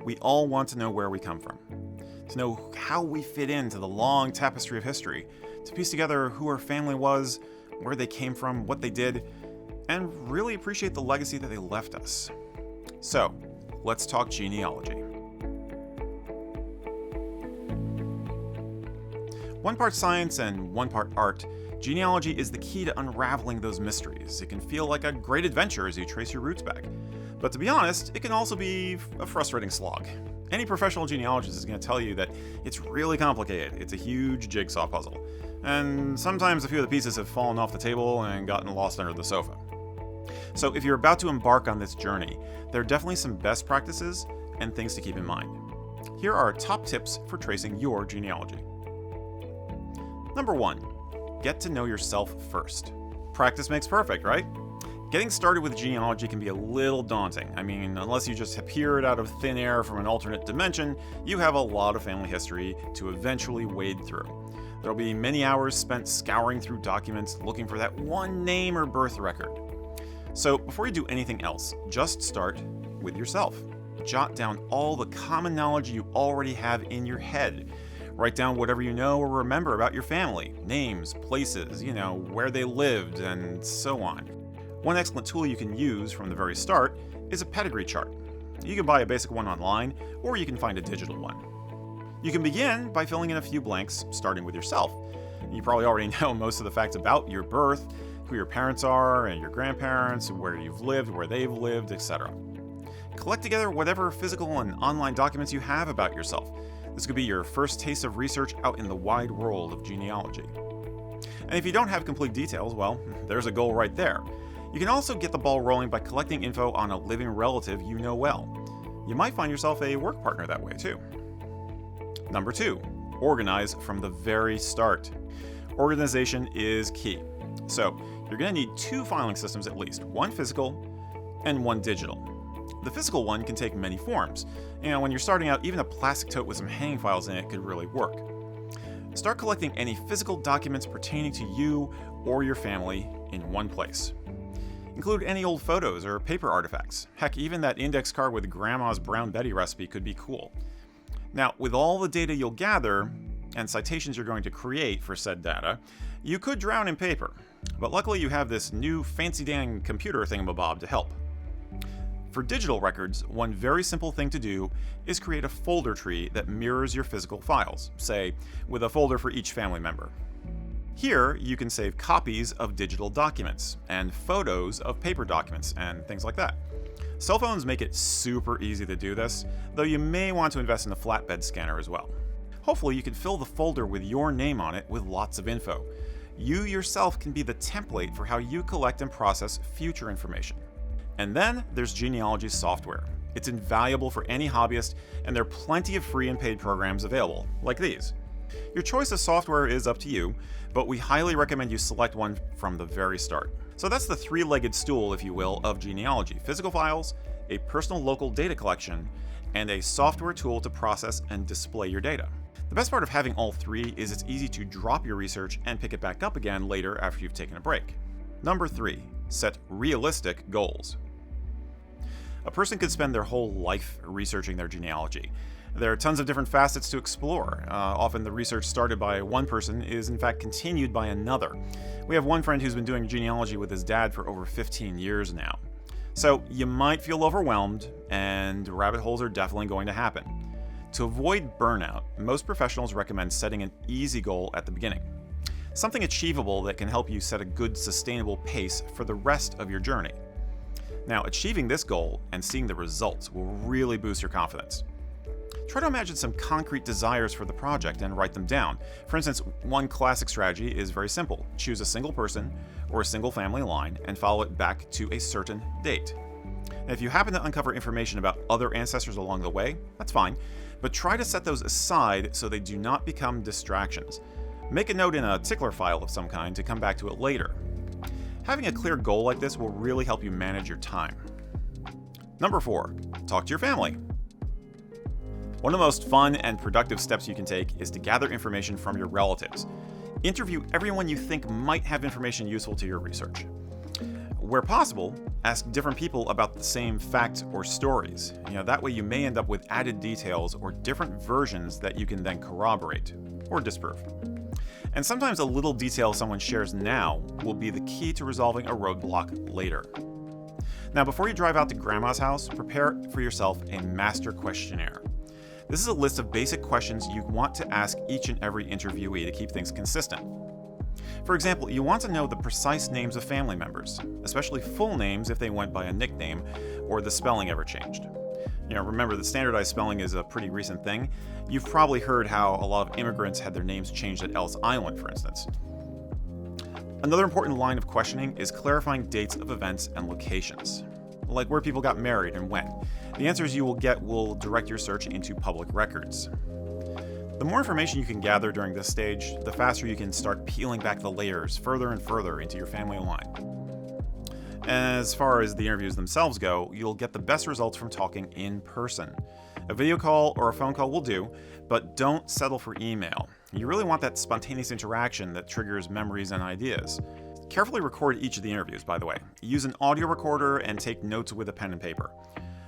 We all want to know where we come from, to know how we fit into the long tapestry of history, to piece together who our family was, where they came from, what they did, and really appreciate the legacy that they left us. So, let's talk genealogy. One part science and one part art, genealogy is the key to unraveling those mysteries. It can feel like a great adventure as you trace your roots back. But to be honest, it can also be a frustrating slog. Any professional genealogist is going to tell you that it's really complicated. It's a huge jigsaw puzzle. And sometimes a few of the pieces have fallen off the table and gotten lost under the sofa. So if you're about to embark on this journey, there are definitely some best practices and things to keep in mind. Here are our top tips for tracing your genealogy. Number 1, get to know yourself first. Practice makes perfect, right? Getting started with genealogy can be a little daunting. I mean, unless you just appeared out of thin air from an alternate dimension, you have a lot of family history to eventually wade through. There'll be many hours spent scouring through documents looking for that one name or birth record. So before you do anything else, just start with yourself. Jot down all the common knowledge you already have in your head. Write down whatever you know or remember about your family, names, places, where they lived, and so on. One excellent tool you can use from the very start is a pedigree chart. You can buy a basic one online, or you can find a digital one. You can begin by filling in a few blanks, starting with yourself. You probably already know most of the facts about your birth, who your parents are, and your grandparents, where you've lived, where they've lived, etc. Collect together whatever physical and online documents you have about yourself. This could be your first taste of research out in the wide world of genealogy. And if you don't have complete details, well, there's a goal right there. You can also get the ball rolling by collecting info on a living relative you know well. You might find yourself a work partner that way too. Number 2, organize from the very start. Organization is key. So, you're going to need 2 filing systems at least, one physical and one digital. The physical one can take many forms. When you're starting out, even a plastic tote with some hanging files in it could really work. Start collecting any physical documents pertaining to you or your family in one place. Include any old photos or paper artifacts. Heck, even that index card with Grandma's Brown Betty recipe could be cool. Now, with all the data you'll gather, and citations you're going to create for said data, you could drown in paper. But luckily you have this new fancy dang computer thingamabob to help. For digital records, one very simple thing to do is create a folder tree that mirrors your physical files, say, with a folder for each family member. Here, you can save copies of digital documents, and photos of paper documents, and things like that. Cell phones make it super easy to do this, though you may want to invest in a flatbed scanner as well. Hopefully you can fill the folder with your name on it with lots of info. You yourself can be the template for how you collect and process future information. And then there's genealogy software. It's invaluable for any hobbyist, and there are plenty of free and paid programs available, like these. Your choice of software is up to you, but we highly recommend you select one from the very start. So that's the 3-legged stool, if you will, of genealogy: physical files, a personal local data collection, and a software tool to process and display your data. The best part of having all 3 is it's easy to drop your research and pick it back up again later after you've taken a break. Number 3, set realistic goals. A person could spend their whole life researching their genealogy. There are tons of different facets to explore. Often the research started by one person is in fact continued by another. We have one friend who's been doing genealogy with his dad for over 15 years now. So you might feel overwhelmed, and rabbit holes are definitely going to happen. To avoid burnout, most professionals recommend setting an easy goal at the beginning. Something achievable that can help you set a good sustainable pace for the rest of your journey. Now, achieving this goal and seeing the results will really boost your confidence. Try to imagine some concrete desires for the project and write them down. For instance, one classic strategy is very simple. Choose a single person or a single family line and follow it back to a certain date. And if you happen to uncover information about other ancestors along the way, that's fine, but try to set those aside so they do not become distractions. Make a note in a tickler file of some kind to come back to it later. Having a clear goal like this will really help you manage your time. Number 4, talk to your family. One of the most fun and productive steps you can take is to gather information from your relatives. Interview everyone you think might have information useful to your research. Where possible, Ask different people about the same fact or stories. That way you may end up with added details or different versions that you can then corroborate or disprove. And sometimes a little detail someone shares now will be the key to resolving a roadblock later. Now, before you drive out to grandma's house, prepare for yourself a master questionnaire. This is a list of basic questions you want to ask each and every interviewee to keep things consistent. For example, you want to know the precise names of family members, especially full names if they went by a nickname or the spelling ever changed. Remember that standardized spelling is a pretty recent thing. You've probably heard how a lot of immigrants had their names changed at Ellis Island, for instance. Another important line of questioning is clarifying dates of events and locations, like where people got married and when. The answers you will get will direct your search into public records. The more information you can gather during this stage, the faster you can start peeling back the layers further and further into your family line. As far as the interviews themselves go, you'll get the best results from talking in person. A video call or a phone call will do, but don't settle for email. You really want that spontaneous interaction that triggers memories and ideas. Carefully record each of the interviews, by the way. Use an audio recorder and take notes with a pen and paper.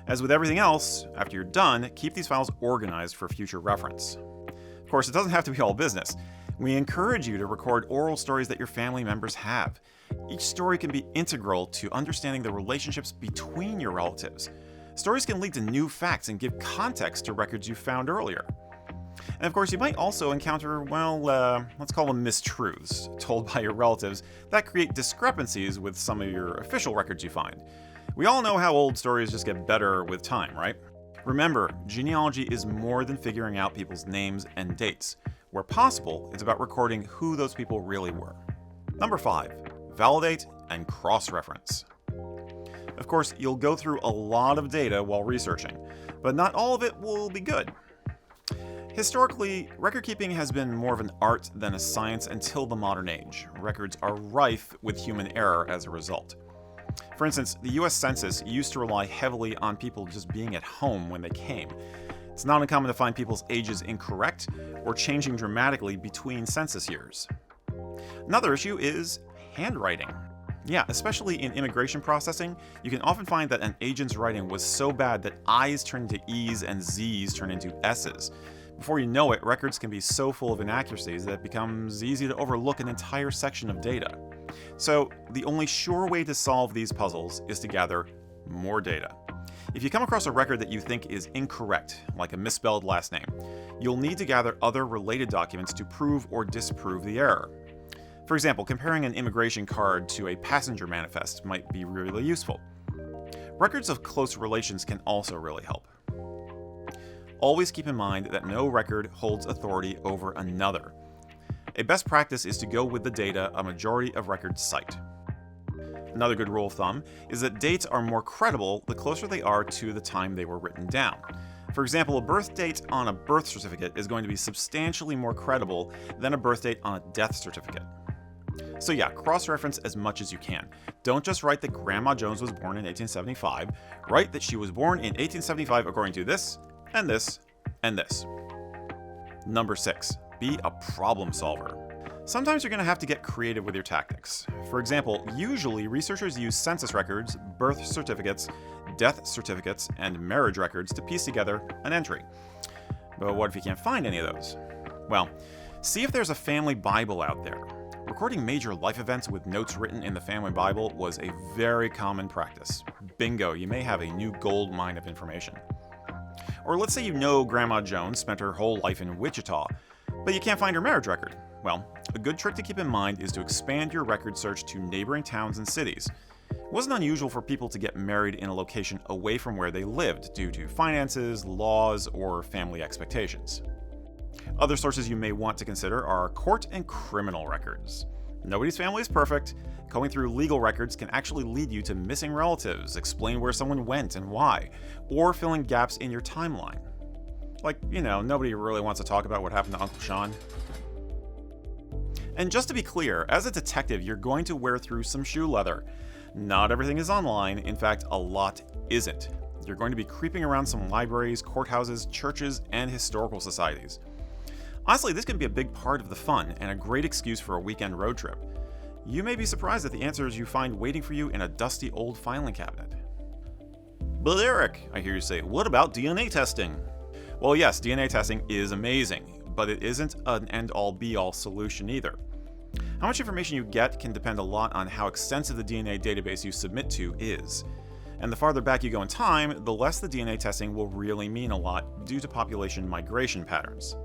As with everything else, after you're done, keep these files organized for future reference. Of course, it doesn't have to be all business. We encourage you to record oral stories that your family members have. Each story can be integral to understanding the relationships between your relatives. Stories can lead to new facts and give context to records you found earlier. And of course, you might also encounter, let's call them mistruths, told by your relatives that create discrepancies with some of your official records you find. We all know how old stories just get better with time, right? Remember, genealogy is more than figuring out people's names and dates. Where possible, it's about recording who those people really were. Number 5, validate and cross-reference. Of course, you'll go through a lot of data while researching, but not all of it will be good. Historically, record keeping has been more of an art than a science until the modern age. Records are rife with human error as a result. For instance, the US Census used to rely heavily on people just being at home when they came. It's not uncommon to find people's ages incorrect or changing dramatically between census years. Another issue is handwriting. Yeah, especially in immigration processing, you can often find that an agent's writing was so bad that I's turn into E's and Z's turn into S's. Before you know it, records can be so full of inaccuracies that it becomes easy to overlook an entire section of data. So, the only sure way to solve these puzzles is to gather more data. If you come across a record that you think is incorrect, like a misspelled last name, you'll need to gather other related documents to prove or disprove the error. For example, comparing an immigration card to a passenger manifest might be really useful. Records of close relations can also really help. Always keep in mind that no record holds authority over another. A best practice is to go with the data a majority of records cite. Another good rule of thumb is that dates are more credible the closer they are to the time they were written down. For example, a birth date on a birth certificate is going to be substantially more credible than a birth date on a death certificate. So yeah, cross-reference as much as you can. Don't just write that Grandma Jones was born in 1875. Write that she was born in 1875 according to this, and this, and this. Number 6, be a problem solver. Sometimes you're going to have to get creative with your tactics. For example, usually researchers use census records, birth certificates, death certificates, and marriage records to piece together an entry. But what if you can't find any of those? Well, see if there's a family Bible out there. Recording major life events with notes written in the family Bible was a very common practice. Bingo, you may have a new gold mine of information. Or let's say you know Grandma Jones spent her whole life in Wichita, but you can't find her marriage record. Well, a good trick to keep in mind is to expand your record search to neighboring towns and cities. It wasn't unusual for people to get married in a location away from where they lived due to finances, laws, or family expectations. Other sources you may want to consider are court and criminal records. Nobody's family is perfect. Going through legal records can actually lead you to missing relatives, explain where someone went and why, or fill in gaps in your timeline. Like, nobody really wants to talk about what happened to Uncle Sean. And just to be clear, as a detective, you're going to wear through some shoe leather. Not everything is online. In fact, a lot isn't. You're going to be creeping around some libraries, courthouses, churches, and historical societies. Honestly, this can be a big part of the fun and a great excuse for a weekend road trip. you may be surprised at the answers you find waiting for you in a dusty old filing cabinet. But Eric, I hear you say, what about DNA testing? Well, yes, DNA testing is amazing, but it isn't an end-all be-all solution either. How much information you get can depend a lot on how extensive the DNA database you submit to is. And the farther back you go in time, the less the DNA testing will really mean a lot due to population migration patterns.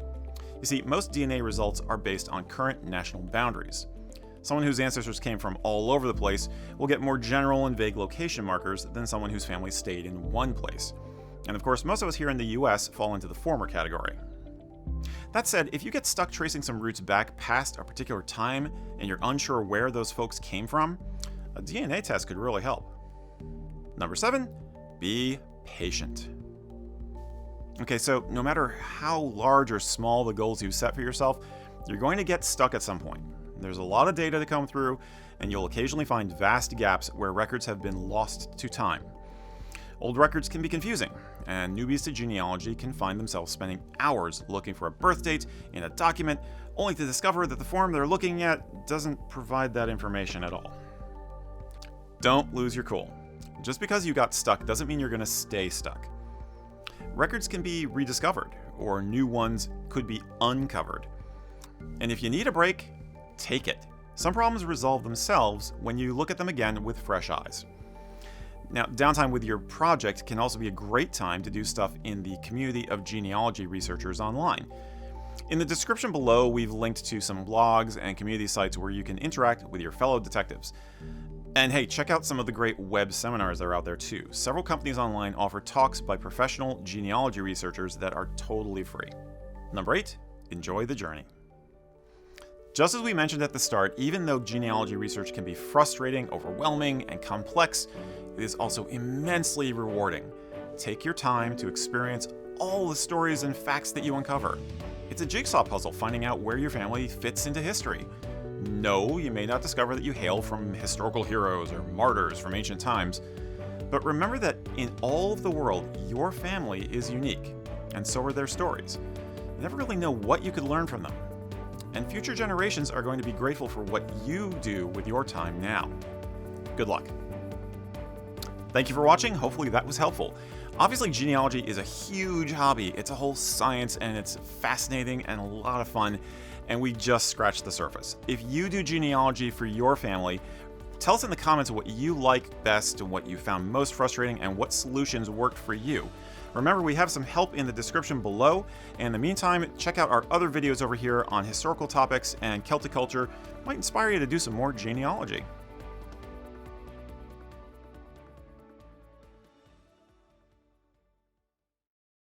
You see, most DNA results are based on current national boundaries. Someone whose ancestors came from all over the place will get more general and vague location markers than someone whose family stayed in one place. And of course, most of us here in the US fall into the former category. That said, if you get stuck tracing some roots back past a particular time and you're unsure where those folks came from, a DNA test could really help. Number 7, be patient. Okay, so no matter how large or small the goals you've set for yourself, you're going to get stuck at some point. There's a lot of data to come through, and you'll occasionally find vast gaps where records have been lost to time. Old records can be confusing, and newbies to genealogy can find themselves spending hours looking for a birth date in a document, only to discover that the form they're looking at doesn't provide that information at all. Don't lose your cool. Just because you got stuck doesn't mean you're going to stay stuck. Records can be rediscovered, or new ones could be uncovered. And if you need a break, take it. Some problems resolve themselves when you look at them again with fresh eyes. Now, downtime with your project can also be a great time to do stuff in the community of genealogy researchers online. In the description below, we've linked to some blogs and community sites where you can interact with your fellow detectives. And hey, check out some of the great web seminars that are out there too. Several companies online offer talks by professional genealogy researchers that are totally free. Number 8, enjoy the journey. Just as we mentioned at the start, even though genealogy research can be frustrating, overwhelming, and complex, it is also immensely rewarding. Take your time to experience all the stories and facts that you uncover. It's a jigsaw puzzle finding out where your family fits into history. No, you may not discover that you hail from historical heroes or martyrs from ancient times, but remember that in all of the world, your family is unique, and so are their stories. You never really know what you could learn from them. And future generations are going to be grateful for what you do with your time now. Good luck. Thank you for watching. Hopefully that was helpful. Obviously, genealogy is a huge hobby. It's a whole science, and it's fascinating and a lot of fun, and we just scratched the surface. If you do genealogy for your family, tell us in the comments what you like best and what you found most frustrating and what solutions worked for you. Remember, we have some help in the description below. And in the meantime, check out our other videos over here on historical topics and Celtic culture. Might inspire you to do some more genealogy.